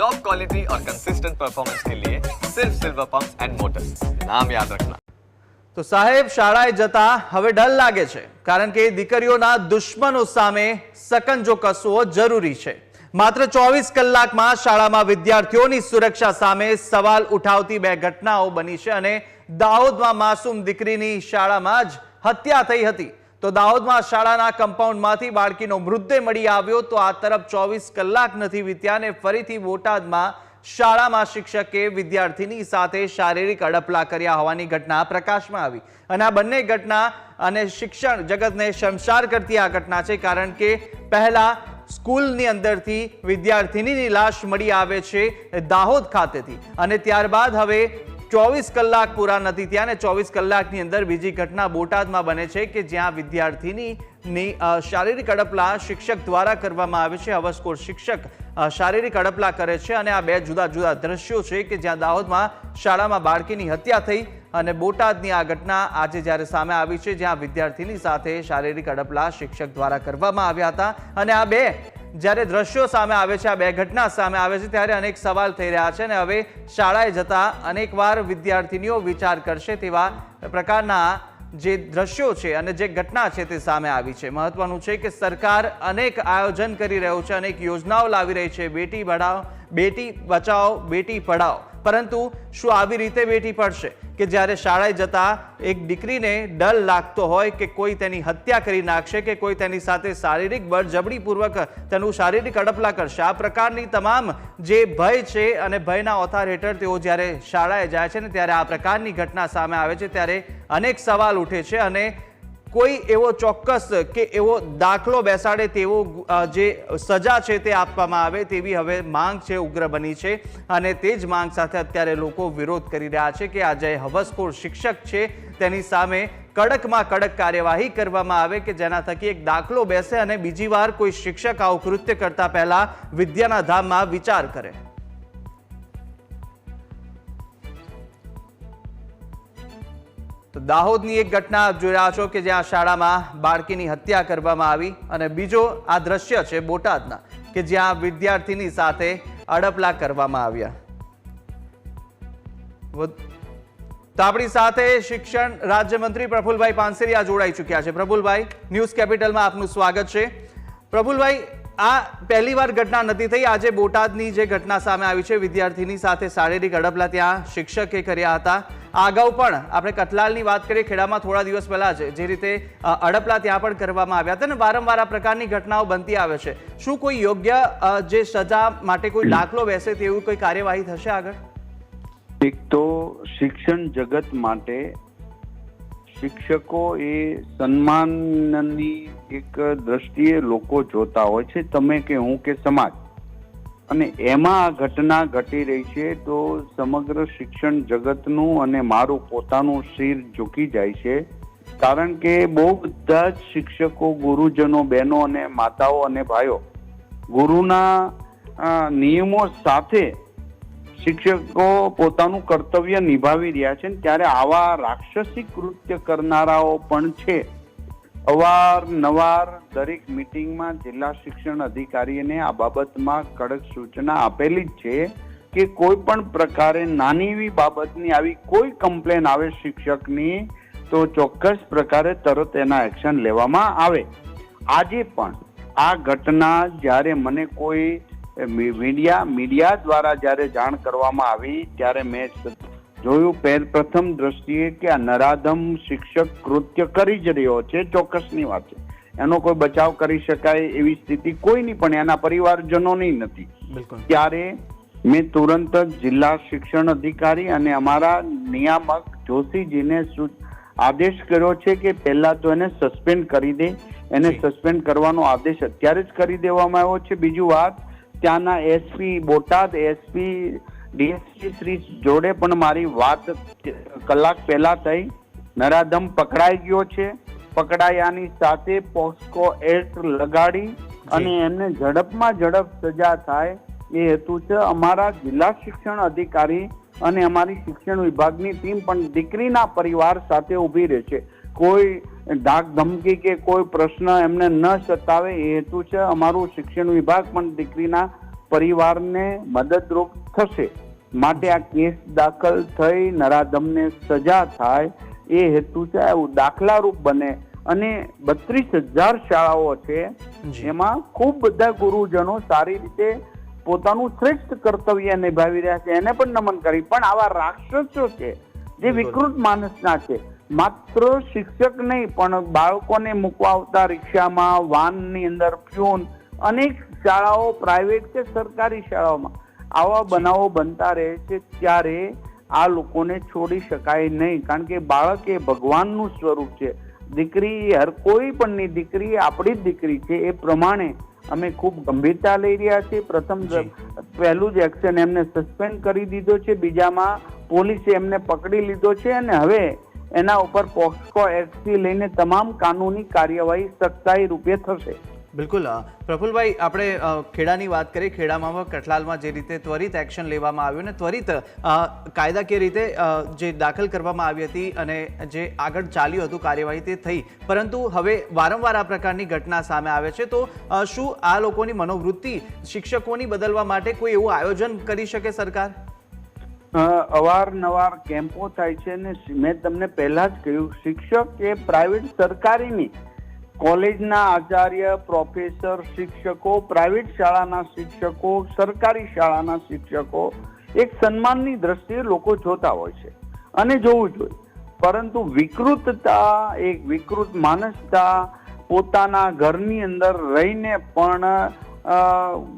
Top quality और consistent performance के लिए सिर्फ सिल्वर पंप्स एंड मोटर्स, नाम याद रखना। તો સાહેબ શાળાએ જતા હવે ડર લાગે છે, કારણ કે દીકરીઓના દુશ્મનો સામે સકંજો કસવો જરૂરી છે। માત્ર 24 કલાકમાં શાળામાં વિદ્યાર્થીઓની સુરક્ષા સામે સવાલ ઉઠાવતી બે ઘટનાઓ બની છે અને દાહોદમાં માસૂમ દીકરીની શાળામાં જ હત્યા થઈ હતી। તો દાહોદમાં શાળાના કમ્પાઉન્ડમાંથી બાળકીનો મૃતદેહ મળી આવ્યો, તો આ તરફ 24 કલાક નથી વીત્યા અને ફરીથી બોટાદમાં શાળામાં શિક્ષકે વિદ્યાર્થીની સાથે શારીરિક અડપલા કર્યા હોવાની ઘટના પ્રકાશમાં આવી અને આ બંને ઘટના અને શિક્ષણ જગતને શર્મસાર કરતી આ ઘટના છે, કારણ કે પહેલા સ્કૂલની અંદરથી વિદ્યાર્થીનીની લાશ મળી આવે છે દાહોદ ખાતેથી અને ત્યારબાદ હવે 24 કલાક પૂરા નથી થયા અને 24 કલાકની અંદર બીજી ઘટના બોટાદમાં બને છે કે જ્યાં વિદ્યાર્થીની શારીરિક અડપલા શિક્ષક દ્વારા કરવામાં આવે છે। હવસખોર શિક્ષક શારીરિક અડપલા કરે છે અને આ બે જુદા જુદા દ્રશ્યો છે કે જ્યાં દાહોદમાં શાળામાં બાળકીની હત્યા થઈ અને બોટાદની આ ઘટના આજે જ્યારે સામે આવી છે, જ્યાં વિદ્યાર્થીની સાથે શારીરિક અડપલા શિક્ષક દ્વારા કરવામાં આવ્યા હતા અને આ બે જ્યારે દ્રશ્યો સામે આવે છે, આ બે ઘટના સામે આવે છે, ત્યારે અનેક સવાલ થઈ રહ્યા છે અને હવે શાળાએ જતા અનેકવાર વિદ્યાર્થીનીઓ વિચાર કરશે તેવા પ્રકારના જે દ્રશ્યો છે અને જે ઘટના છે તે સામે આવી છે। મહત્વનું છે કે સરકાર અનેક આયોજન કરી રહ્યું છે, અનેક યોજનાઓ લાવી રહી છે, બેટી બચાવો, બેટી પઢાઓ, પરંતુ શું આવી રીતે બેટી પડશે કે જ્યારે શાળાએ જતા એક દીકરીને ડર લાગતો હોય કે કોઈ તેની હત્યા કરી નાખશે કે કોઈ તેની સાથે શારીરિક બળજબરીપૂર્વક તેનું શારીરિક અડપલા કરશે। આ પ્રકારની તમામ જે ભય છે અને ભયના ઓથાર હેઠળ તેઓ જ્યારે શાળાએ જાય છે ને ત્યારે આ પ્રકારની ઘટના સામે આવે છે, ત્યારે અનેક સવાલ ઉઠે છે અને કોઈ એવો ચોક્કસ કે એવો દાખલો બેસાડે તેવો જે સજા છે તે આપવામાં આવે તેવી હવે માંગ છે ઉગ્ર બની છે અને તે જ માંગ સાથે અત્યારે લોકો વિરોધ કરી રહ્યા છે કે આ જે હવસખોર શિક્ષક છે તેની સામે કડકમાં કડક કાર્યવાહી કરવામાં આવે કે જેના થકી એક દાખલો બેસે અને બીજી વાર કોઈ શિક્ષક આવું કૃત્ય કરતા પહેલા વિદ્યાના ધામમાં વિચાર કરે। તો દાહોદની એક ઘટના જોઈ રહ્યા છો કે જ્યાં શાળામાં બાળકીની હત્યા કરવામાં આવી અને બીજો આ દ્રશ્ય છે બોટાદના કે જ્યાં વિદ્યાર્થીની સાથે અડપલા કરવામાં આવ્યા। તો આપણી સાથે શિક્ષણ રાજ્યમંત્રી પ્રફુલભાઈ પાનસેરિયા જોડાઈ ચૂક્યા છે। પ્રફુલભાઈ, ન્યૂઝ કેપિટલમાં આપનું સ્વાગત છે। પ્રફુલભાઈ, આ પહેલી વાર ઘટના નથી થઈ, આજે બોટાદની જે ઘટના સામે આવી છે વિદ્યાર્થીની સાથે શારીરિક અડપલા ત્યાં શિક્ષકે કર્યા હતા। આ અગાઉ પણ આપણે કઠલાલની વાત કરીએ, ખેડામાં થોડા દિવસ પહેલા જે રીતે અડપલા ત્યાં પણ કરવામાં આવ્યા હતા ને વારંવાર આ પ્રકારની ઘટનાઓ બનતી આવે છે, શું કોઈ યોગ્ય જે સજા માટે કોઈ દાખલો બેસે તેવું કોઈ કાર્યવાહી થશે આગળ? એક તો શિક્ષણ જગત માટે શિક્ષકો એ સન્માનની એક દ્રષ્ટિએ લોકો જોતા હોય છે, તમે કે હું કે સમાજ, અને એમાં આ ઘટના ઘટી રહી છે તો સમગ્ર શિક્ષણ જગતનું અને મારું પોતાનું શિર ઝૂકી જાય છે, કારણ કે બહુ બધા જ શિક્ષકો, ગુરુજનો, બહેનો અને માતાઓ અને ભાઈઓ ગુરુના નિયમો સાથે શિક્ષકો પોતાનું કર્તવ્ય નિભાવી રહ્યા છે, ત્યારે આવા રાક્ષસી કૃત્ય કરનારાઓ પણ છે। અવારનવાર દરેક મિટિંગમાં જિલ્લા શિક્ષણ અધિકારીને આ બાબતમાં કડક સૂચના આપેલી જ છે કે કોઈ પણ પ્રકારે નાની એવી બાબતની આવી કોઈ કમ્પ્લેન આવે શિક્ષકની તો ચોક્કસ પ્રકારે તરત એના એક્શન લેવામાં આવે। આજે પણ આ ઘટના જ્યારે મને કોઈ મીડિયા દ્વારા જ્યારે જાણ કરવામાં આવી ત્યારે મેં જોયું પ્રથમ દ્રષ્ટિએ કે આ નરાધમ શિક્ષક કૃત્ય કરી જ રહ્યો છે, ચોક્કસની વાત છે, એનો કોઈ બચાવ કરી શકાય એવી સ્થિતિ કોઈની પણ એના પરિવારજનોની નથી। ત્યારે મેં તુરંત જ જિલ્લા શિક્ષણ અધિકારી અને અમારા નિયામક જોશીજીને આદેશ કર્યો છે કે પહેલા તો એને સસ્પેન્ડ કરી દે, એને સસ્પેન્ડ કરવાનો આદેશ અત્યારે જ કરી દેવામાં આવ્યો છે। બીજું વાત, ત્યાંના SP Botad, SP DSP Shri જોડે પણ મારી વાત કલાક પહેલા થઈ। નરાધમ પકડાઈ ગયો છે, પકડાયાની સાથે પોસ્કો એક્ટ લગાડી અને એમને ઝડપમાં ઝડપ સજા થાય એ હેતુ છે। અમારા જિલ્લા શિક્ષણ અધિકારી અને અમારી શિક્ષણ વિભાગની ટીમ પણ દીકરીના પરિવાર સાથે ઊભી રહે છે, કોઈ ધાક ધમકી કે કોઈ પ્રશ્ન એમને ન સતાવે એ હેતુ છે। અમારું શિક્ષણ વિભાગ પણ દીકરીના પરિવારને મદદરૂપ થશે માટે આ કેસ દાખલ થઈ નરાધમને સજા થાય એ હેતુ છે. એવું દાખલારૂપ બને અને 32,000 શાળાઓ છે, એમાં ખૂબ બધા ગુરુજનો સારી રીતે પોતાનું શ્રેષ્ઠ કર્તવ્ય નિભાવી રહ્યા છે, એને પણ નમન કરી. પણ આવા રાક્ષસો છે જે વિકૃત માનસના છે, માત્ર શિક્ષક નહીં પણ બાળકોને મૂકવા આવતા રિક્ષામાં, વાનની અંદર, પ્યુન, અનેક શાળાઓ પ્રાઇવેટ કે સરકારી શાળાઓમાં આવા બનાવો બનતા રહે છે. ત્યારે આ લોકોને છોડી શકાય નહીં, કારણ કે બાળક એ ભગવાનનું સ્વરૂપ છે. દીકરી હર કોઈ પણની દીકરી આપણી જ દીકરી છે. એ પ્રમાણે અમે ખૂબ ગંભીરતા લઈ રહ્યા છીએ. પહેલું જ એક્શન એમને સસ્પેન્ડ કરી દીધો છે, બીજામાં પોલીસે એમને પકડી લીધો છે અને હવે એના ઉપર પોક્સો એક્ટથી લઈને તમામ કાનૂની કાર્યવાહી સખ્તાઈ રૂપે થશે. બિલકુલ પ્રફુલભાઈ, આપણે ખેડાની વાત કરીએ. ખેડામાં કઠલાલમાં જે રીતે ત્વરિત એક્શન લેવામાં આવ્યું અને ત્વરિત કાયદાકીય રીતે જે દાખલ કરવામાં આવી હતી અને જે આગળ ચાલ્યું હતું કાર્યવાહી તે થઈ, પરંતુ હવે વારંવાર આ પ્રકારની ઘટના સામે આવે છે. તો શું આ લોકોની મનોવૃત્તિ શિક્ષકોની બદલવા માટે કોઈ એવું આયોજન કરી શકે સરકાર? અવારનવાર કેમ્પો થાય છે અને મેં તમને પહેલા જ કહ્યું, શિક્ષક એ પ્રાઇવેટ સરકારીની કોલેજના આચાર્ય, પ્રોફેસર, શિક્ષકો, પ્રાઇવેટ શાળાના શિક્ષકો, સરકારી શાળાના શિક્ષકો એક સન્માનની દ્રષ્ટિએ લોકો જોતા હોય છે અને જોવું જોઈએ. પરંતુ વિકૃતતા, એક વિકૃત માનસતા, પોતાના ઘરની અંદર રહીને પણ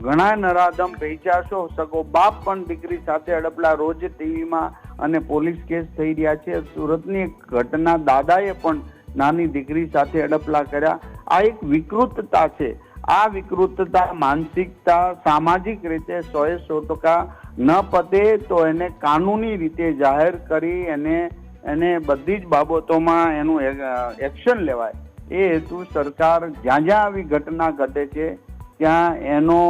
ઘણા નરાધમ પૈચાશો સગો બાપ પણ દીકરી સાથે અડપલા રોજ ટીવીમાં અને પોલીસ કેસ થઈ રહ્યા છે. સુરતની એક ઘટના, દાદાએ પણ નાની દીકરી સાથે અડપલા કર્યા. આ એક વિકૃતતા છે. આ વિકૃતતા, માનસિકતા સામાજિક રીતે 100% ન પતે તો એને કાનૂની રીતે જાહેર કરી એને બધી જ બાબતોમાં એનું એક્શન લેવાય. એ હેતુ સરકાર જ્યાં જ્યાં આવી ઘટના ઘટે છે ત્યાં એનો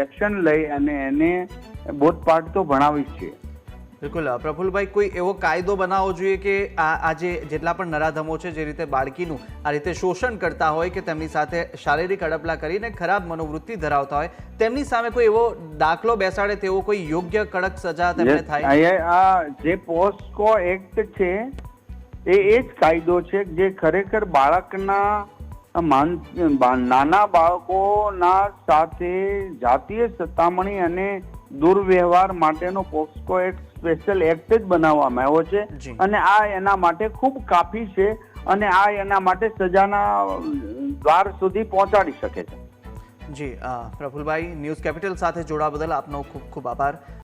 એક્શન લઈ અને એને બોધપાઠ તો ભણાવી જ છે. બિલકુલ પ્રફુલભાઈ, કોઈ એવો કાયદો બનાવવો જોઈએ કે આ જેટલા પણ નરાધમો છે જે રીતે બાળકીનું આ રીતે શોષણ કરતા હોય કે તેમની સાથે શારીરિક અડપલા કરીને ખરાબ મનોવૃત્તિ ધરાવતા હોય, તેમની સામે કોઈ એવો દાખલો બેસાડે તેવો કોઈ યોગ્ય કડક સજા તેમને થાય? આ જે પોસ્કો એક્ટ છે એ જ કાયદો છે જે ખરેખર બાળકના નાના બાળકોના સાથે જાતીય સતામણી અને દુર્વ્યવહાર માટેનો પોક્સો એક્ટ સ્પેશિયલ એક્ટ જ બનાવવામાં આવ્યો છે અને આ એના માટે ખૂબ કાફી છે અને આ એના માટે સજાના દ્વાર સુધી પહોંચાડી શકે છે. જી પ્રફુલભાઈ, ન્યૂઝ કેપિટલ સાથે જોડાવા બદલ આપનો ખૂબ ખૂબ આભાર.